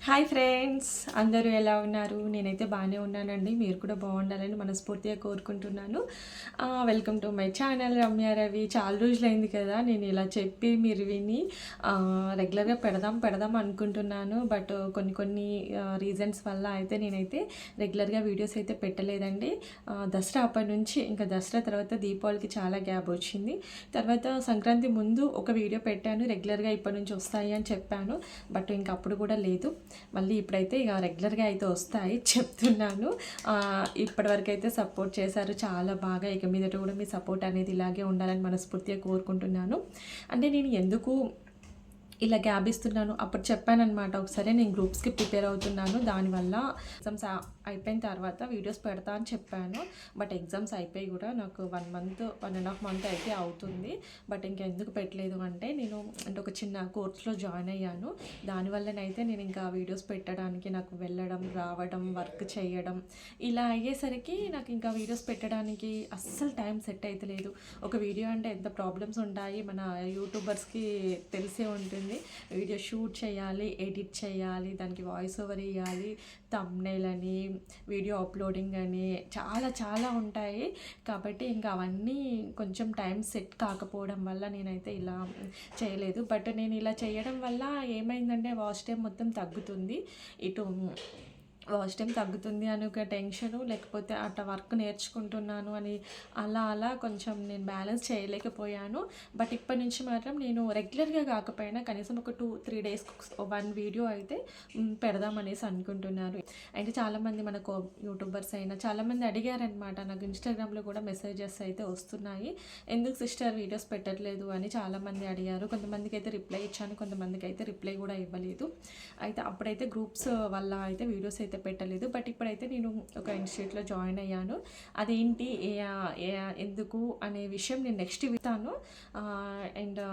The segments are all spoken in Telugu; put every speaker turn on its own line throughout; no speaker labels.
హాయ్ ఫ్రెండ్స్, అందరూ ఎలా ఉన్నారు? నేనైతే బాగానే ఉన్నానండి. మీరు కూడా బాగుండాలని మనస్ఫూర్తిగా కోరుకుంటున్నాను. Welcome to my channel Ramya Ravi. చాలా రోజులైంది కదా నేను ఇలా చెప్పి మీరు విని రెగ్యులర్గా పెడదాం అనుకుంటున్నాను. బట్ కొన్ని రీజన్స్ వల్ల అయితే నేనైతే రెగ్యులర్గా వీడియోస్ అయితే పెట్టలేదండి. దసరా అప్పటి నుంచి ఇంకా దసరా తర్వాత దీపావళికి చాలా గ్యాప్ వచ్చింది. తర్వాత సంక్రాంతి ముందు ఒక వీడియో పెట్టాను, రెగ్యులర్గా ఇప్పటి నుంచి వస్తాయి అని చెప్పాను. బట్ ఇంక అప్పుడు కూడా లేదు. మళ్ళీ ఇప్పుడైతే ఇక రెగ్యులర్గా అయితే వస్తాయి చెప్తున్నాను. ఇప్పటివరకు అయితే సపోర్ట్ చేశారు చాలా బాగా. ఇక మీదట కూడా మీ సపోర్ట్ అనేది ఇలాగే ఉండాలని మనస్ఫూర్తిగా కోరుకుంటున్నాను. అంటే నేను ఎందుకు ఇలా గ్యాప్ ఇస్తున్నాను, అప్పుడు చెప్పానమాట. ఒకసారి నేను గ్రూప్స్కి ప్రిపేర్ అవుతున్నాను, దానివల్ల ఎగ్జామ్స్ అయిపోయిన తర్వాత వీడియోస్ పెడతా అని చెప్పాను. బట్ ఎగ్జామ్స్ అయిపోయి కూడా నాకు 1.5 మంత్ అయితే అవుతుంది. బట్ ఇంకెందుకు పెట్టలేదు అంటే నేను ఒక చిన్న కోర్స్లో జాయిన్ అయ్యాను. దానివల్లనైతే నేను ఇంకా వీడియోస్ పెట్టడానికి నాకు వెళ్ళడం రావడం వర్క్ చేయడం ఇలా అయ్యేసరికి నాకు ఇంకా వీడియోస్ పెట్టడానికి అస్సలు టైం సెట్ అయితే లేదు. ఒక వీడియో అంటే ఎంత ప్రాబ్లమ్స్ ఉంటాయి మన యూట్యూబర్స్కి తెలిసే ఉంటుంది. వీడియో షూట్ చేయాలి, ఎడిట్ చేయాలి, దానికి వాయిస్ ఓవర్ ఇవ్వాలి, థంబ్నెయిల్ అని, వీడియో అప్లోడింగ్ అని చాలా ఉంటాయి. కాబట్టి ఇంకా అవన్నీ కొంచెం టైం సెట్ కాకపోవడం వల్ల నేనైతే ఇలా చేయలేదు. బట్ నేను ఇలా చేయడం వల్ల ఏమైందంటే వాచ్ టైం మొత్తం తగ్గుతుంది. ఇటు వాచ్ టైం తగ్గుతుంది అని ఒక టెన్షను, లేకపోతే అట్లా వర్క్ నేర్చుకుంటున్నాను అని అలా కొంచెం నేను బ్యాలెన్స్ చేయలేకపోయాను. బట్ ఇప్పటి నుంచి మాత్రం నేను రెగ్యులర్గా కాకపోయినా కనీసం ఒక 2-3 డేస్కి 1 వీడియో అయితే పెడదామనేసి అనుకుంటున్నారు. అయితే చాలామంది మనకు యూట్యూబర్స్ అయినా చాలామంది అడిగారనమాట. నాకు ఇన్స్టాగ్రామ్లో కూడా మెసేజెస్ అయితే వస్తున్నాయి, ఎందుకు సిస్టర్ వీడియోస్ పెట్టట్లేదు అని చాలామంది అడిగారు. కొంతమందికి అయితే రిప్లై ఇచ్చాను, కొంతమందికి అయితే రిప్లై కూడా ఇవ్వలేదు. అయితే అప్పుడైతే గ్రూప్స్ వల్ల అయితే వీడియోస్ అయితే పెట్టలేదు. బట్ ఇప్పుడైతే నేను ఒక ఇన్స్టిట్యూట్లో జాయిన్ అయ్యాను. అదేంటి ఎందుకు అనే విషయం నేను నెక్స్ట్ ఇస్తాను. అండ్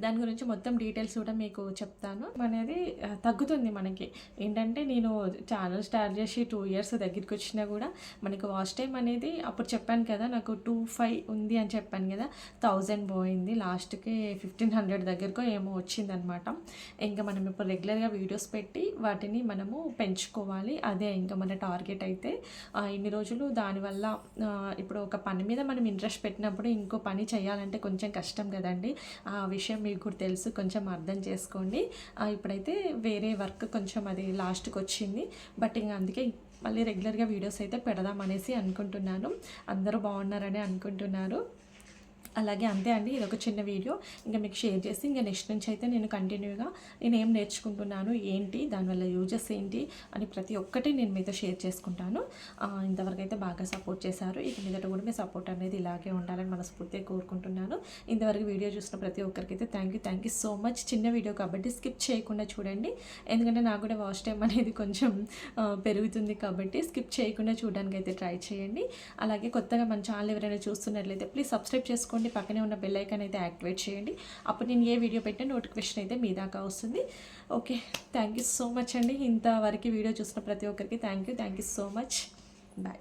దాని గురించి మొత్తం డీటెయిల్స్ కూడా మీకు చెప్తాను. అనేది తగ్గుతుంది మనకి. ఏంటంటే నేను ఛానల్ స్టార్ట్ చేసి 2 ఇయర్స్ దగ్గరికి వచ్చినా కూడా మనకి వాచ్ టైం అనేది అప్పుడు చెప్పాను కదా, నాకు 2.5 ఉంది అని చెప్పాను కదా, 1000 పోయింది. లాస్ట్కి 1500 దగ్గరకో ఏమో వచ్చిందనమాట. ఇంకా మనం ఇప్పుడు రెగ్యులర్గా వీడియోస్ పెట్టి వాటిని మనము పెంచుకోవాలి. అదే ఇంకా మన టార్గెట్ అయితే. ఇన్ని రోజులు దానివల్ల ఇప్పుడు ఒక పని మీద మనం ఇంట్రెస్ట్ పెట్టినప్పుడు ఇంకో పని చేయాలంటే కొంచెం కష్టం కదండి. ఆ విషయం మీకు కూడా తెలుసు, కొంచెం అర్థం చేసుకోండి. ఇప్పుడైతే వేరే వర్క్ కొంచెం అది లాస్ట్కి వచ్చింది. బట్ ఇంకా అందుకే మళ్ళీ రెగ్యులర్గా వీడియోస్ అయితే పెడదామనేసి అనుకుంటున్నాను. అందరూ బాగున్నారని అనుకుంటున్నారు. అలాగే అంతే అండి, ఇది ఒక చిన్న వీడియో ఇంకా మీకు షేర్ చేసి ఇంకా నెక్స్ట్ నుంచి అయితే నేను కంటిన్యూగా నేను ఏం నేర్చుకుంటున్నాను, ఏంటి దానివల్ల యూజెస్ ఏంటి అని ప్రతి ఒక్కటి నేను మీతో షేర్ చేసుకుంటాను. ఇంతవరకు అయితే బాగా సపోర్ట్ చేశారు. ఇక మీదట కూడా మీ సపోర్ట్ అనేది ఇలాగే ఉండాలని మనస్ఫూర్తిగా కోరుకుంటున్నాను. ఇంతవరకు వీడియో చూసిన ప్రతి ఒక్కరికి అయితే థ్యాంక్ యూ సో మచ్. చిన్న వీడియో కాబట్టి స్కిప్ చేయకుండా చూడండి, ఎందుకంటే నాకు కూడా వాచ్ టైం అనేది కొంచెం పెరుగుతుంది కాబట్టి స్కిప్ చేయకుండా చూడడానికి అయితే ట్రై చేయండి. అలాగే కొత్తగా మన ఛానల్ ఎవరైనా చూస్తున్నట్లయితే ప్లీజ్ సబ్స్క్రైబ్ చేసుకోండి, పక్కనే ఉన్న బెల్ ఐకాన్ అయితే యాక్టివేట్ చేయండి. అప్పుడు నేను ఏ వీడియో పెట్టినా నోటిఫికేషన్ అయితే మీ దాకా వస్తుంది. Okay, thank you so much అండి. ఇంతవరకు వీడియో చూసిన ప్రతి ఒక్కరికి thank you so much. Bye.